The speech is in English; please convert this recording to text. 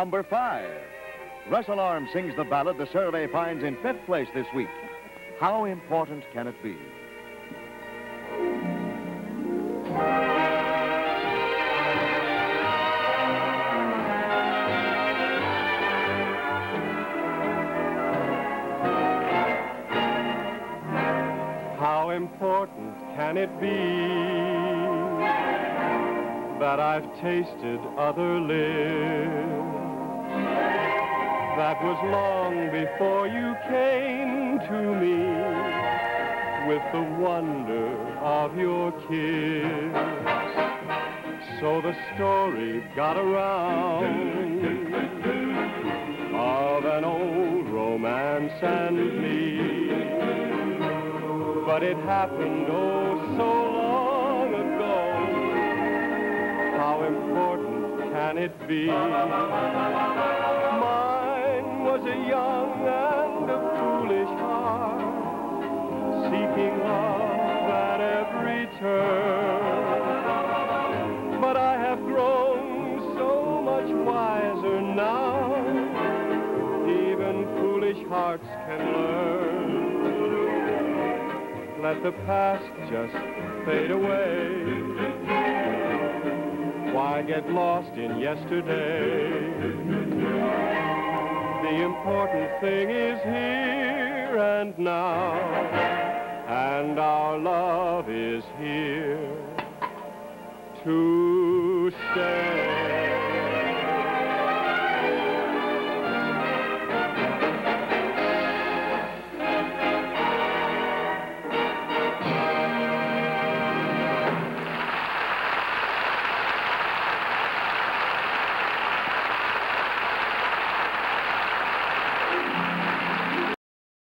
Number 5. Russell Arm sings the ballad the survey finds in 5th place this week. How important can it be? How important can it be that I've tasted other lips? That was long before you came to me with the wonder of your kiss. So the story got around of an old romance and me. But it happened oh so long ago. How important can it be? Mine was a young and a foolish heart, seeking love at every turn. But I have grown so much wiser now, even foolish hearts can learn. Let the past just fade away. Why get lost in yesterday? The important thing is here and now, and our love is here to stay.